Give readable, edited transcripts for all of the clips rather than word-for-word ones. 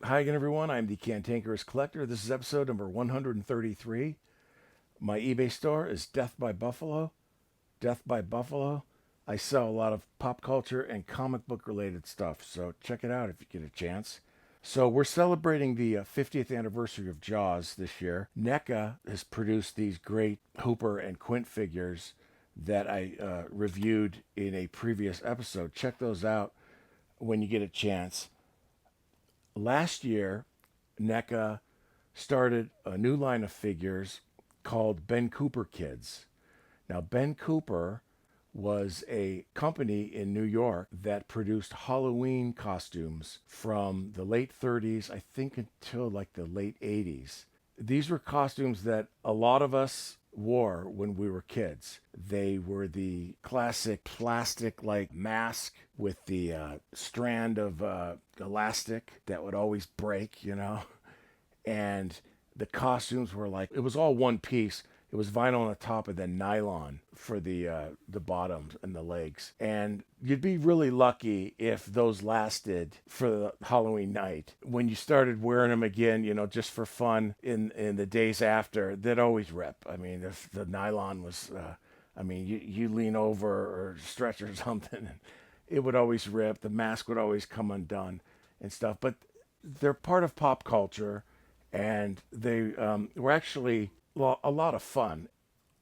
Hi again, everyone. I'm the Cantankerous Collector. This is episode number 133. My eBay store is Death by Buffalo. Death by Buffalo. I sell a lot of pop culture and comic book related stuff, so check it out if you get a chance. So we're celebrating the 50th anniversary of Jaws this year. NECA has produced these great Hooper and Quint figures that I reviewed in a previous episode. Check those out when you get a chance. Last year, NECA started a new line of figures called Ben Cooper Kids. Now, Ben Cooper was a company in New York that produced Halloween costumes from the late 30s, I think until like the late 80s. These were costumes that a lot of us wore when we were kids. They were the classic plastic like mask with the strand of elastic that would always break, and the costumes were like, it was all one piece. It was vinyl on the top and then nylon for the bottoms and the legs. And you'd be really lucky if those lasted for the Halloween night. When you started wearing them again, just for fun in the days after, they'd always rip. I mean, if the nylon was, you lean over or stretch or something, and it would always rip. The mask would always come undone and stuff. But they're part of pop culture, and they were actually a lot of fun.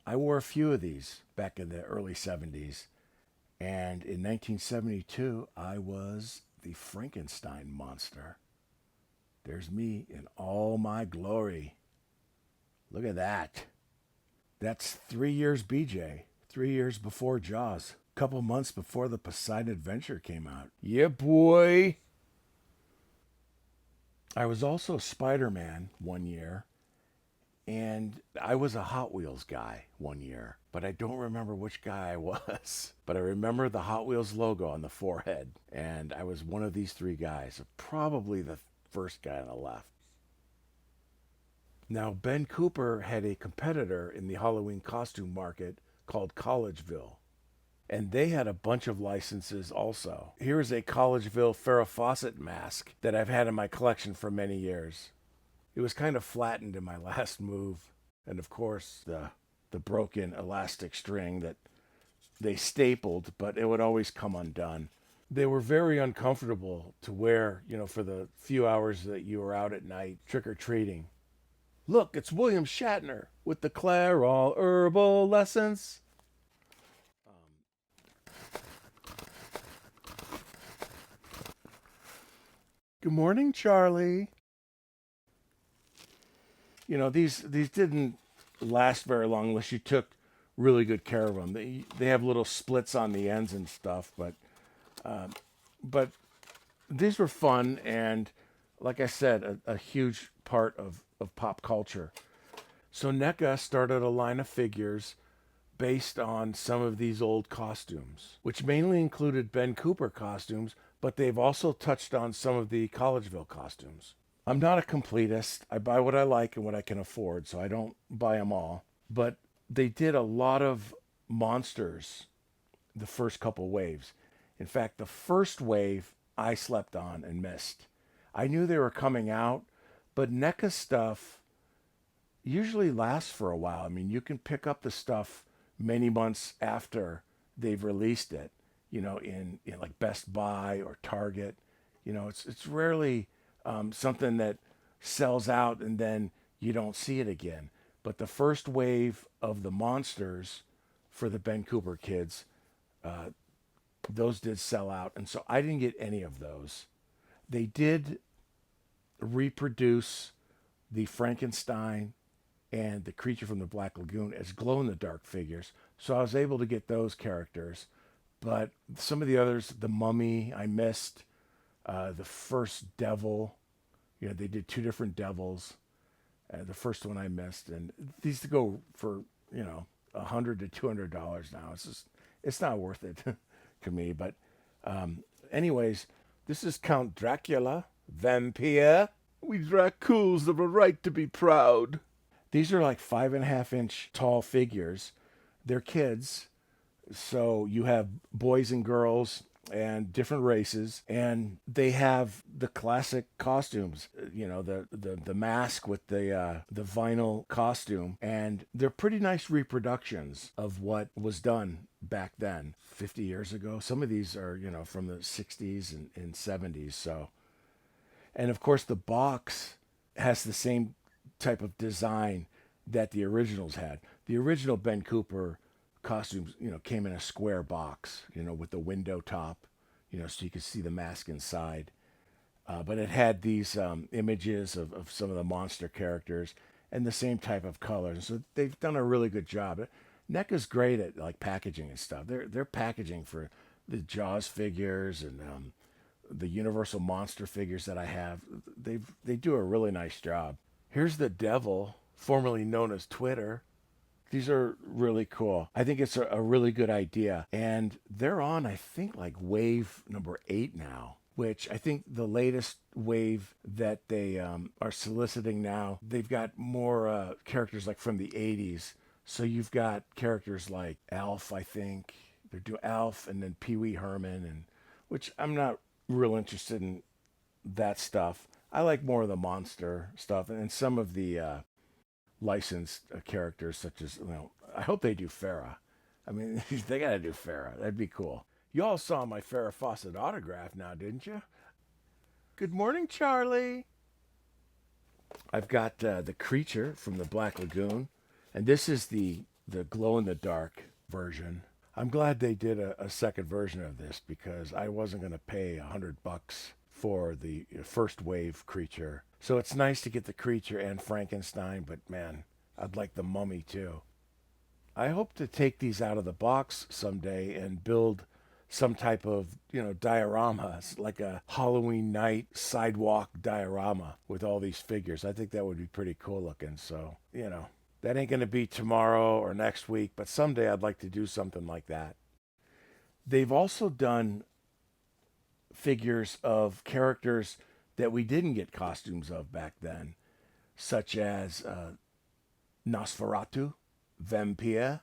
I wore a few of these back in the early 70s. And in 1972, I was the Frankenstein monster. There's me in all my glory. Look at that. That's 3 years BJ. 3 years before Jaws. Couple months before the Poseidon Adventure came out. Yeah, boy. I was also Spider-Man one year. And I was a Hot Wheels guy one year, but I don't remember which guy I was. But I remember the Hot Wheels logo on the forehead, and I was one of these three guys, probably the first guy on the left. Now, Ben Cooper had a competitor in the Halloween costume market called Collegeville, and they had a bunch of licenses also. Here is a Collegeville Farrah Fawcett mask that I've had in my collection for many years. It was kind of flattened in my last move. And of course, the broken elastic string that they stapled, but it would always come undone. They were very uncomfortable to wear, for the few hours that you were out at night trick-or-treating. Look, it's William Shatner with the Clairol Herbal Lessons. Good morning, Charlie. These didn't last very long unless you took really good care of them. They have little splits on the ends and stuff, but these were fun and, like I said, a huge part of pop culture. So NECA started a line of figures based on some of these old costumes, which mainly included Ben Cooper costumes, but they've also touched on some of the Collegeville costumes. I'm not a completist. I buy what I like and what I can afford, so I don't buy them all. But they did a lot of monsters the first couple waves. In fact, the first wave I slept on and missed. I knew they were coming out, but NECA stuff usually lasts for a while. I mean, you can pick up the stuff many months after they've released it, in like Best Buy or Target. It's rarely something that sells out and then you don't see it again. But the first wave of the monsters for the Ben Cooper kids, those did sell out. And so I didn't get any of those. They did reproduce the Frankenstein and the creature from the Black Lagoon as glow-in-the-dark figures. So I was able to get those characters. But some of the others, the Mummy, I missed. The first devil, they did two different devils. The first one I missed, and these go for $100 to $200 now. It's not worth it to me. But anyways, this is Count Dracula, vampire. We Draculs have a right to be proud. These are like 5.5-inch tall figures. They're kids, so you have boys and girls and different races, and they have the classic costumes, the mask with the vinyl costume, and they're pretty nice reproductions of what was done back then 50 years ago. Some of these are from the 60s and 70s. So, and of course the box has the same type of design that the originals had. The original Ben Cooper costumes, came in a square box, with the window top, so you could see the mask inside. But it had these images of some of the monster characters and the same type of colors. So they've done a really good job. NECA's great at like packaging and stuff. They're packaging for the Jaws figures and the Universal monster figures that I have. They do a really nice job. Here's the Devil, formerly known as Twitter. These are really cool. I think it's a really good idea. And they're on, I think, like wave number 8 now, which I think the latest wave that they are soliciting now, they've got more characters like from the 80s. So you've got characters like Alf, I think. They're doing Alf and then Pee Wee Herman, and which I'm not real interested in that stuff. I like more of the monster stuff and some of the licensed characters, such as, I hope they do Farrah. I mean, they got to do Farrah. That'd be cool. You all saw my Farrah Fawcett autograph now, didn't you? Good morning, Charlie. I've got the creature from the Black Lagoon, and this is the glow-in-the-dark version. I'm glad they did a second version of this because I wasn't going to pay $100 for the first wave creature. So it's nice to get the creature and Frankenstein, but man, I'd like the mummy too. I hope to take these out of the box someday and build some type of, diorama, like a Halloween night sidewalk diorama with all these figures. I think that would be pretty cool looking. So, that ain't going to be tomorrow or next week, but someday I'd like to do something like that. They've also done figures of characters that we didn't get costumes of back then, such as Nosferatu, Vampire,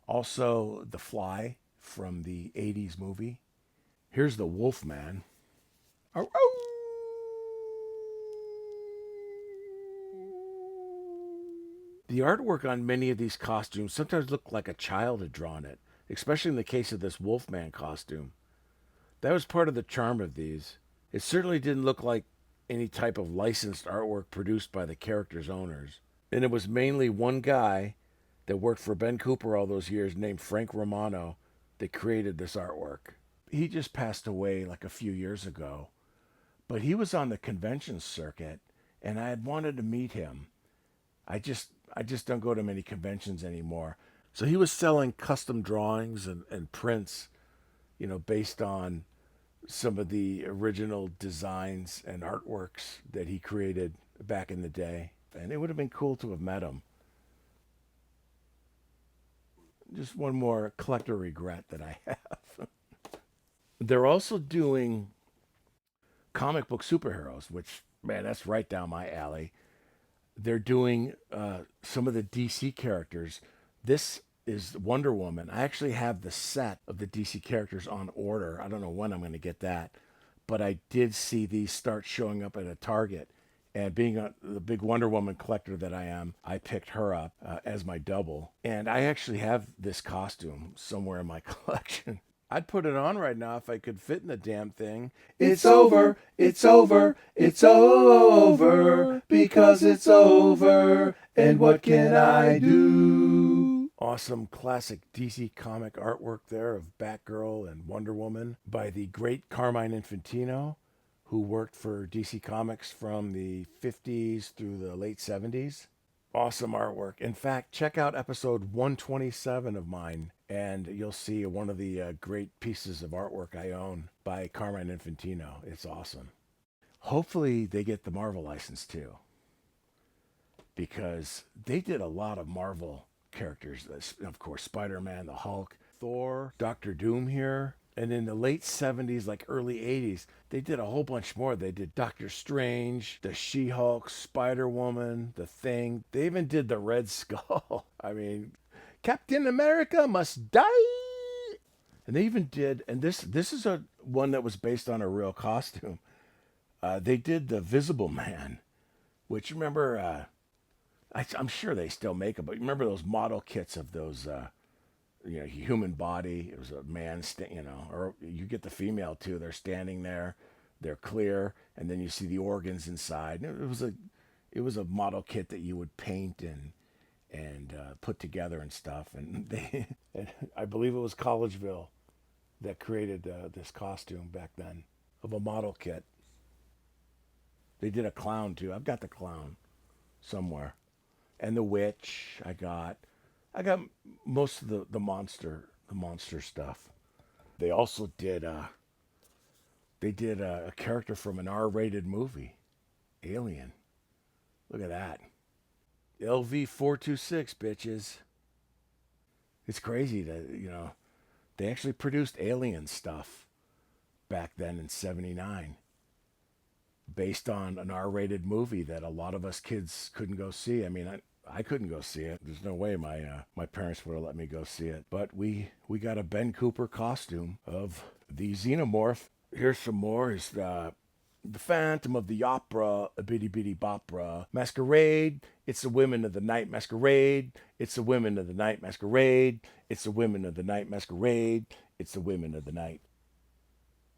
also the Fly from the 80s movie. Here's the Wolfman. The artwork on many of these costumes sometimes look like a child had drawn it, especially in the case of this Wolfman costume. That was part of the charm of these. It certainly didn't look like any type of licensed artwork produced by the character's owners. And it was mainly one guy that worked for Ben Cooper all those years named Frank Romano that created this artwork. He just passed away like a few years ago, but he was on the convention circuit and I had wanted to meet him. I just don't go to many conventions anymore. So he was selling custom drawings and prints, based on some of the original designs and artworks that he created back in the day. And it would have been cool to have met him. Just one more collector regret that I have. They're also doing comic book superheroes, which, man, that's right down my alley. They're doing some of the DC characters. This is Wonder Woman. I actually have the set of the DC characters on order. I don't know when I'm going to get that, but I did see these start showing up at a Target. And being the big Wonder Woman collector that I am, I picked her up as my double. And I actually have this costume somewhere in my collection. I'd put it on right now if I could fit in the damn thing. It's over, it's over, it's over, because it's over, and what can I do? Awesome classic DC comic artwork there of Batgirl and Wonder Woman by the great Carmine Infantino, who worked for DC Comics from the 50s through the late 70s. Awesome artwork. In fact, check out episode 127 of mine, and you'll see one of the great pieces of artwork I own by Carmine Infantino. It's awesome. Hopefully they get the Marvel license too, because they did a lot of Marvel characters. Of course, Spider-Man, the Hulk, Thor, Doctor Doom here. And in the late 70s, like early 80s, they did a whole bunch more. They did Doctor Strange, the She-Hulk, Spider-Woman, the Thing. They even did the Red Skull. I mean, Captain America must die. And they even did, and this is a one that was based on a real costume. They did the Visible Man, which remember, I'm sure they still make them, but remember those model kits of those, human body. It was a man, or you get the female too. They're standing there, they're clear, and then you see the organs inside. And it was a model kit that you would paint and put together and stuff. And and I believe it was Collegeville that created this costume back then of a model kit. They did a clown too. I've got the clown somewhere, and the witch. I got most of the monster stuff. They also did a character from an R-rated movie, Alien. Look at that. LV426, bitches. It's crazy that, they actually produced Alien stuff back then in '79 based on an R-rated movie that a lot of us kids couldn't go see. I mean, I couldn't go see it. There's no way my parents would have let me go see it. But we got a Ben Cooper costume of the Xenomorph. Here's some more. Here's the Phantom of the Opera, a bitty bitty bopera. Masquerade, it's the women of the night masquerade. It's the women of the night masquerade. It's the women of the night masquerade. It's the women of the night.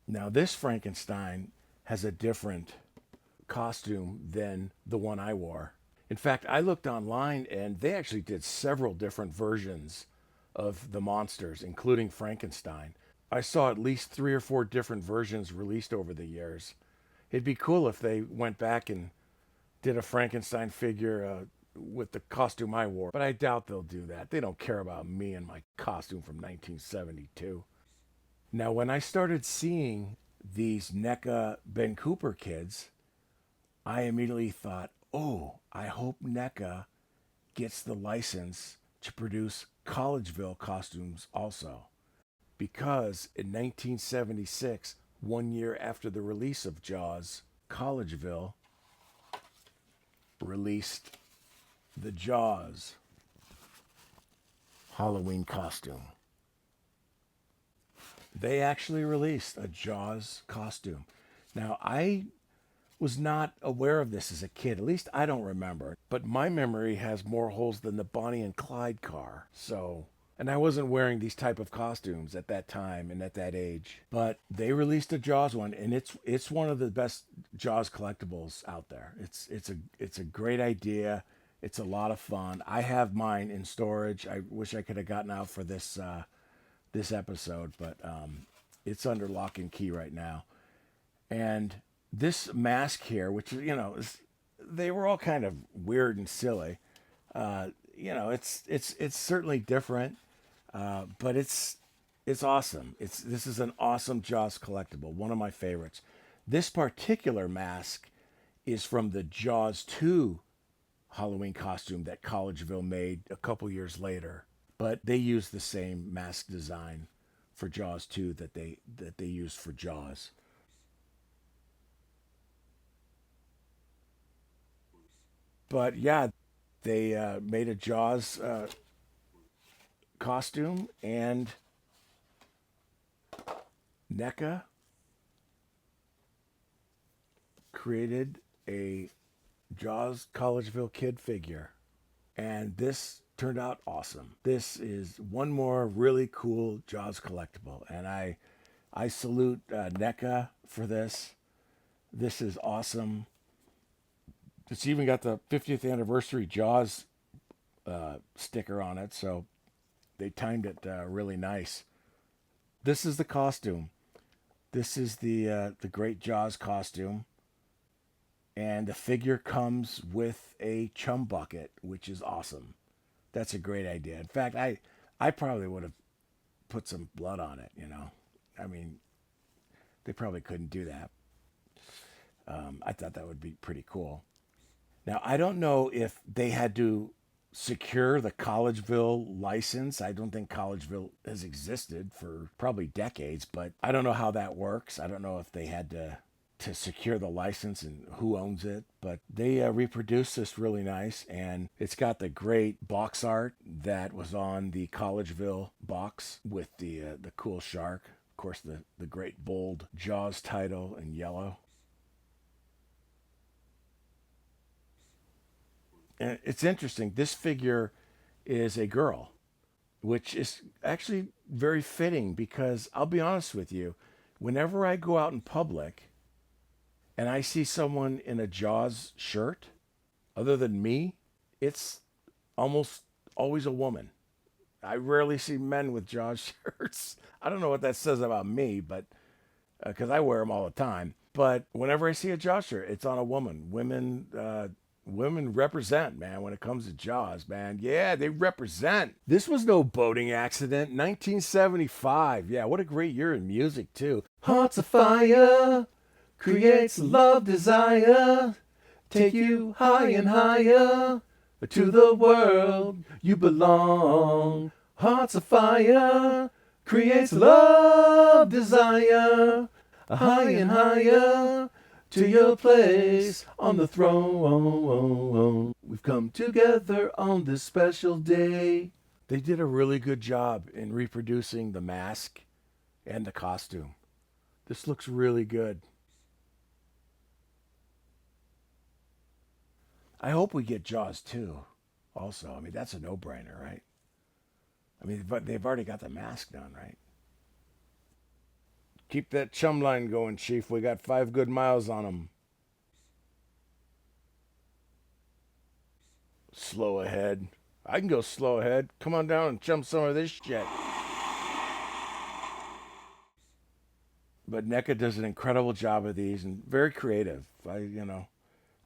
Now this Frankenstein has a different costume than the one I wore. In fact, I looked online and they actually did several different versions of the monsters, including Frankenstein. I saw at least 3 or 4 different versions released over the years. It'd be cool if they went back and did a Frankenstein figure with the costume I wore, but I doubt they'll do that. They don't care about me and my costume from 1972. Now, when I started seeing these NECA Ben Cooper kids, I immediately thought, oh, I hope NECA gets the license to produce Collegeville costumes also. Because in 1976, 1 year after the release of Jaws, Collegeville released the Jaws Halloween costume. They actually released a Jaws costume. Now, I was not aware of this as a kid. At least I don't remember. But my memory has more holes than the Bonnie and Clyde car. And I wasn't wearing these type of costumes at that time and at that age. But they released a Jaws one, and it's one of the best Jaws collectibles out there. It's a great idea. It's a lot of fun. I have mine in storage. I wish I could have gotten out for this episode, but it's under lock and key right now. And this mask here, which they were all kind of weird and silly. It's certainly different, but it's awesome. This is an awesome Jaws collectible, one of my favorites. This particular mask is from the Jaws 2 Halloween costume that Collegeville made a couple years later. But they used the same mask design for Jaws 2 that they used for Jaws. But yeah, they made a Jaws costume, and NECA created a Jaws Collegeville kid figure. And this turned out awesome. This is one more really cool Jaws collectible, and I salute NECA for this. This is awesome. It's even got the 50th anniversary Jaws sticker on it, so they timed it really nice. This is the costume. This is the great Jaws costume, and the figure comes with a chum bucket, which is awesome. That's a great idea. In fact, I probably would have put some blood on it, I mean, they probably couldn't do that. I thought that would be pretty cool. Now, I don't know if they had to secure the Collegeville license. I don't think Collegeville has existed for probably decades, but I don't know how that works. I don't know if they had to to secure the license and who owns it, but they reproduced this really nice, and it's got the great box art that was on the Collegeville box with the cool shark. Of course, the great bold Jaws title in yellow. And it's interesting. This figure is a girl, which is actually very fitting because I'll be honest with you, whenever I go out in public and I see someone in a Jaws shirt, other than me, it's almost always a woman. I rarely see men with Jaws shirts. I don't know what that says about me, but because I wear them all the time. But whenever I see a Jaws shirt, it's on a woman. Women represent, man, when it comes to Jaws, man. Yeah, they represent. This was no boating accident. 1975. Yeah, what a great year in music, too. Hearts of fire creates love, desire. Take you high and higher to the world you belong. Hearts of fire creates love, desire. High and higher to your place on the throne. We've come together on this special day. They did a really good job in reproducing the mask and the costume. This looks really good. I hope we get Jaws 2 also. I mean, that's a no-brainer, right? I mean, but they've already got the mask done, right? Keep that chum line going, Chief. We got 5 good miles on them. Slow ahead. I can go slow ahead. Come on down and chum some of this shit. But NECA does an incredible job of these and very creative.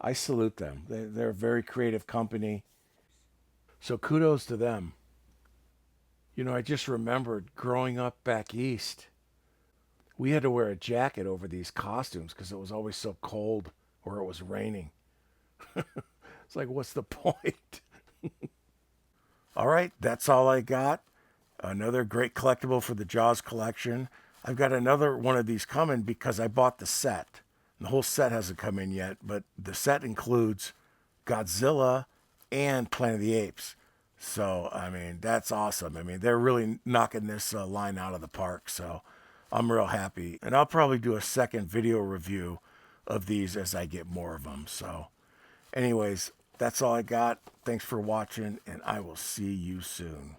I salute them. They're a very creative company. So kudos to them. I just remembered growing up back east, we had to wear a jacket over these costumes because it was always so cold or it was raining. It's like, what's the point? All right, that's all I got. Another great collectible for the Jaws collection. I've got another one of these coming because I bought the set. The whole set hasn't come in yet, but the set includes Godzilla and Planet of the Apes. So, I mean, that's awesome. I mean, they're really knocking this line out of the park. So I'm real happy. And I'll probably do a second video review of these as I get more of them. So anyways, that's all I got. Thanks for watching, and I will see you soon.